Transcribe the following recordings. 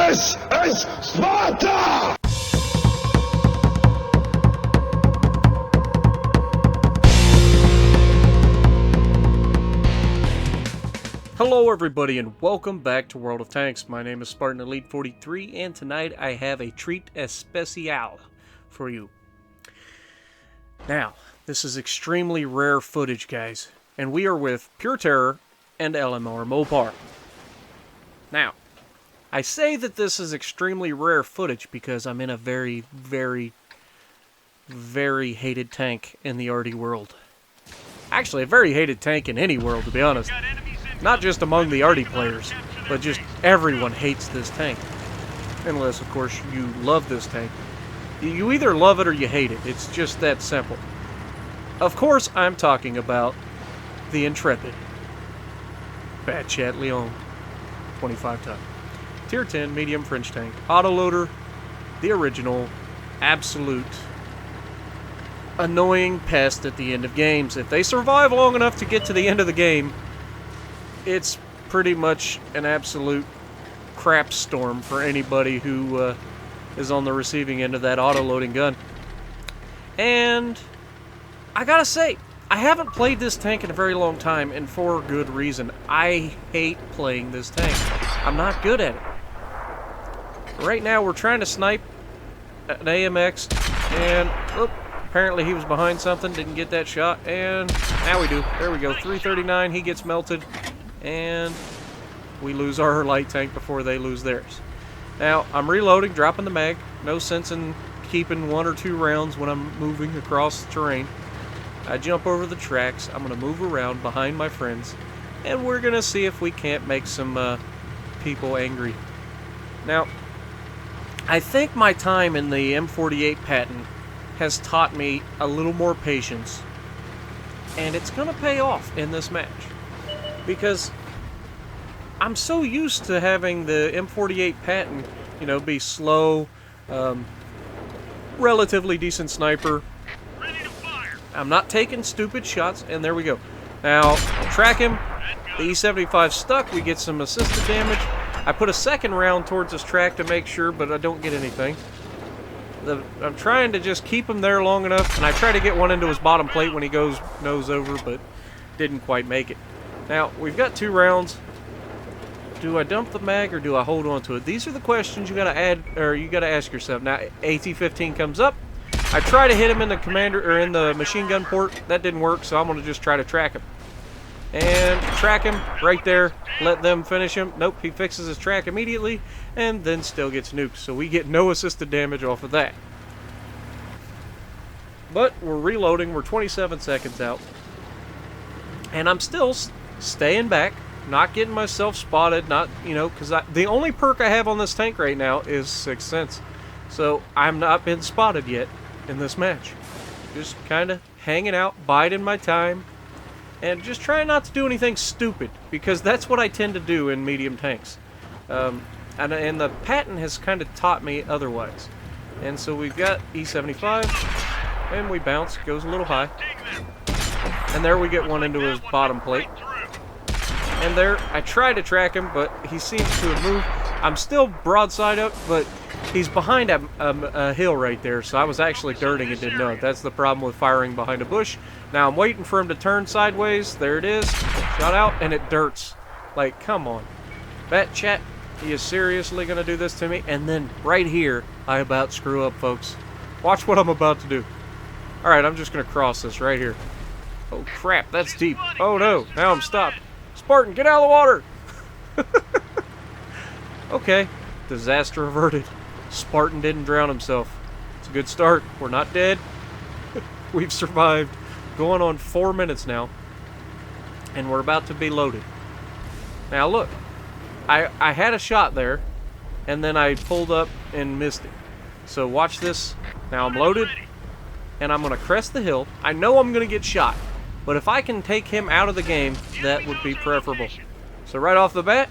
This is Sparta! Hello everybody and welcome back to World of Tanks. My name is Spartan Elite 43 and tonight I have a treat especial for you. Now, this is extremely rare footage, guys, and we are with Pure Terror and LMR Mopar. Now, I say that this is extremely rare footage because I'm in a very, very, very hated tank in the arty world. Actually, a very hated tank in any world, to be honest. Not just among the arty players, but just everyone hates this tank. Unless, of course, you love this tank. You either love it or you hate it. It's just that simple. Of course, I'm talking about the Intrepid. Bad Chat Leon. 25 ton. Tier 10 medium French tank. Autoloader. The original. Absolute annoying pest at the end of games. If they survive long enough to get to the end of the game, it's pretty much an absolute crap storm for anybody who is on the receiving end of that auto-loading gun. And I gotta say, I haven't played this tank in a very long time, and for good reason. I hate playing this tank. I'm not good at it. Right now, we're trying to snipe an AMX, and apparently he was behind something, didn't get that shot, and now we do. There we go, 339, he gets melted. And we lose our light tank before they lose theirs. Now, I'm reloading, dropping the mag. No sense in keeping 1 or 2 rounds when I'm moving across the terrain. I jump over the tracks. I'm going to move around behind my friends. And we're going to see if we can't make some people angry. Now, I think my time in the M48 patent has taught me a little more patience. And it's going to pay off in this match. Because I'm so used to having the M48 patent, you know, be slow, relatively decent sniper. I'm not taking stupid shots, and there we go. Now, track him. The E75 stuck. We get some assisted damage. I put a second round towards his track to make sure, but I don't get anything. I'm trying to just keep him there long enough, and I try to get one into his bottom plate when he goes nose over, but didn't quite make it. Now, we've got 2 rounds. Do I dump the mag or do I hold on to it? These are the questions you gotta ask yourself. Now, AT-15 comes up. I try to hit him in the in the machine gun port. That didn't work, so I'm gonna just try to track him. And track him right there. Let them finish him. Nope, he fixes his track immediately and then still gets nuked. So we get no assisted damage off of that. But we're reloading. We're 27 seconds out. And I'm still staying back, not getting myself spotted, not, you know, because the only perk I have on this tank right now is 6th Sense. So I'm not been spotted yet in this match. Just kind of hanging out, biding my time, and just trying not to do anything stupid, because that's what I tend to do in medium tanks. And the patent has kind of taught me otherwise. And so we've got E75, and we bounce, goes a little high. And there we get one into his bottom plate. And there, I try to track him, but he seems to have moved. I'm still broadside up, but he's behind a hill right there, so I was actually dirting and didn't know it. That's the problem with firing behind a bush. Now I'm waiting for him to turn sideways. There it is. Shot out, and it dirts. Like, come on. Bat Chat, he is seriously going to do this to me? And then, right here, I about screw up, folks. Watch what I'm about to do. Alright, I'm just going to cross this right here. Oh crap, that's deep. Oh no, now I'm stopped. Spartan, get out of the water! Okay, disaster averted. Spartan didn't drown himself. It's a good start. We're not dead. We've survived. Going on 4 minutes now. And we're about to be loaded. Now look, I had a shot there, and then I pulled up and missed it. So watch this. Now I'm loaded, and I'm going to crest the hill. I know I'm going to get shot. But if I can take him out of the game, that would be preferable. So right off the bat,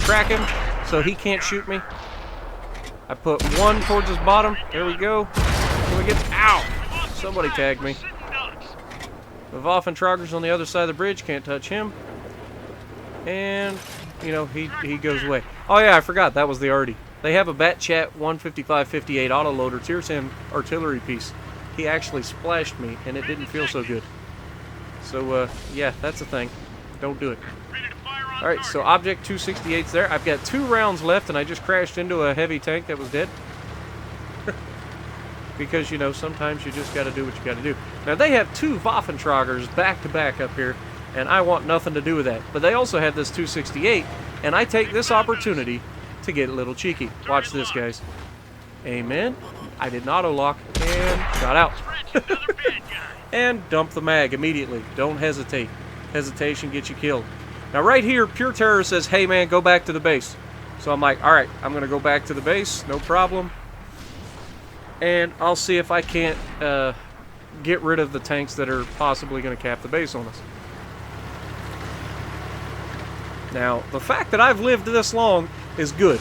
track him so he can't shoot me. I put 1 towards his bottom. There we go. And we get, ow! Somebody tagged me. The Waffentrager's on the other side of the bridge. Can't touch him. And you know, he goes away. Oh yeah, I forgot, that was the Artie. They have a Bat Chat 155-58 autoloader tier 10 artillery piece. He actually splashed me, and it didn't feel so good. So, yeah, that's a thing. Don't do it. Alright, so Object 268's there. I've got 2 rounds left, and I just crashed into a heavy tank that was dead. Because, you know, sometimes you just gotta do what you gotta do. Now, they have 2 Waffentragers back-to-back up here, and I want nothing to do with that. But they also have this 268, and I take this opportunity to get a little cheeky. Watch this, guys. Amen. I did an auto-lock, and got out. And dump the mag immediately. Don't hesitate. Hesitation gets you killed. Now, right here, Pure Terror says, hey, man, go back to the base. So I'm like, alright, I'm going to go back to the base. No problem. And I'll see if I can't get rid of the tanks that are possibly going to cap the base on us. Now, the fact that I've lived this long is good,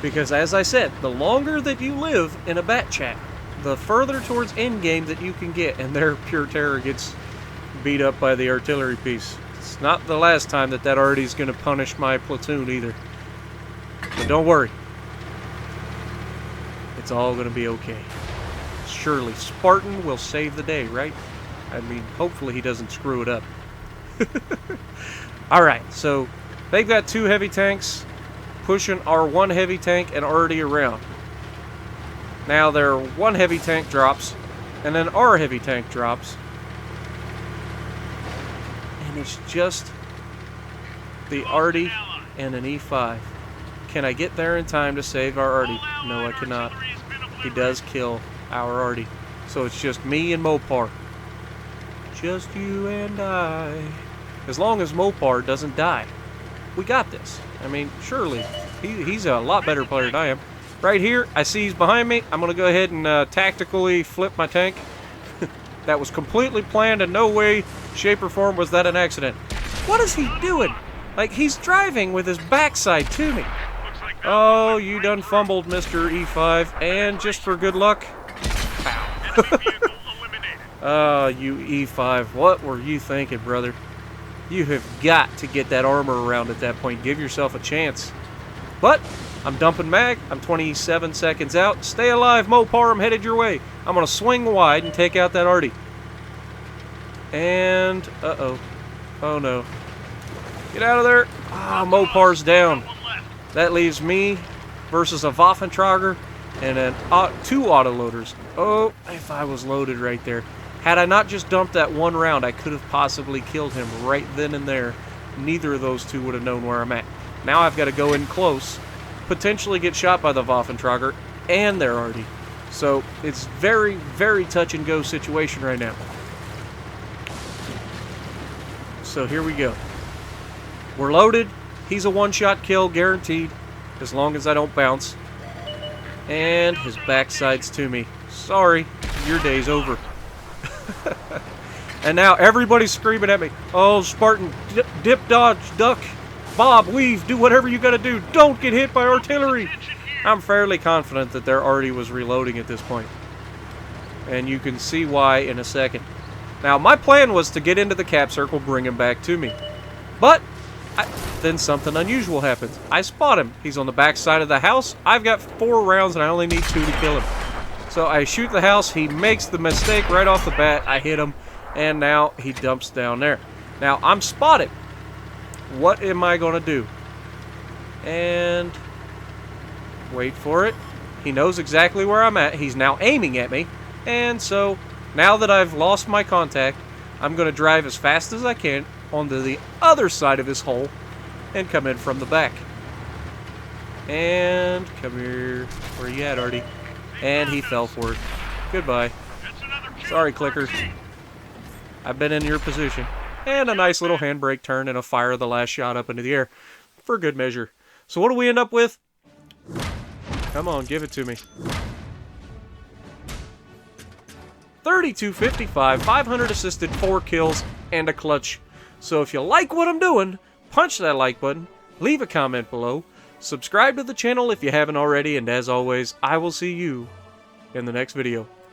because as I said, the longer that you live in a Bat Chat, the further towards endgame that you can get, and their Pure Terror gets beat up by the artillery piece. It's not the last time that Artie's going to punish my platoon either. But don't worry. It's all going to be okay. Surely, Spartan will save the day, right? I mean, hopefully he doesn't screw it up. Alright, so they've got 2 heavy tanks pushing our 1 heavy tank and Artie around. Now their 1 heavy tank drops, and then our heavy tank drops. And it's just the Artie and an E5. Can I get there in time to save our Artie? No, I cannot. He does kill our Artie. So it's just me and Mopar. Just you and I. As long as Mopar doesn't die. We got this. I mean, surely. He's a lot better player than I am. Right here, I see he's behind me. I'm going to go ahead and tactically flip my tank. That was completely planned. In no way, shape, or form was that an accident. What is he doing? Like, he's driving with his backside to me. Oh, you done fumbled, Mr. E5. And just for good luck. You E5. What were you thinking, brother? You have got to get that armor around at that point. Give yourself a chance. But I'm dumping mag. I'm 27 seconds out. Stay alive, Mopar. I'm headed your way. I'm going to swing wide and take out that Artie. And, uh-oh. Oh, no. Get out of there. Ah, Mopar's down. That leaves me versus a Waffentrager and then 2 autoloaders. Oh, if I was loaded right there. Had I not just dumped that 1 round, I could have possibly killed him right then and there. Neither of those 2 would have known where I'm at. Now I've got to go in close, potentially get shot by the Waffentrager and their Artie. So it's very, very touch and go situation right now. So here we go. We're loaded. He's a 1-shot kill, guaranteed, as long as I don't bounce. And his backside's to me. Sorry, your day's over. And now everybody's screaming at me. Oh, Spartan, dip, dodge, duck, bob, weave, do whatever you gotta do. Don't get hit by artillery. I'm fairly confident that their Artie was reloading at this point. And you can see why in a second. Now, my plan was to get into the cap circle, bring him back to me. But then something unusual happens. I spot him. He's on the back side of the house. I've got 4 rounds and I only need 2 to kill him. So I shoot the house. He makes the mistake right off the bat. I hit him. And now he dumps down there. Now, I'm spotted. What am I going to do? And wait for it. He knows exactly where I'm at. He's now aiming at me. And so, now that I've lost my contact, I'm going to drive as fast as I can onto the other side of his hole and come in from the back. And come here. Where you at, Artie? And he fell for it. Goodbye. Sorry, clicker. I've been in your position. And a nice little handbrake turn and a fire the last shot up into the air. For good measure. So what do we end up with? Come on, give it to me. 32-55, 500 assisted, 4 kills, and a clutch. So if you like what I'm doing, punch that like button, leave a comment below, subscribe to the channel if you haven't already, and as always, I will see you in the next video.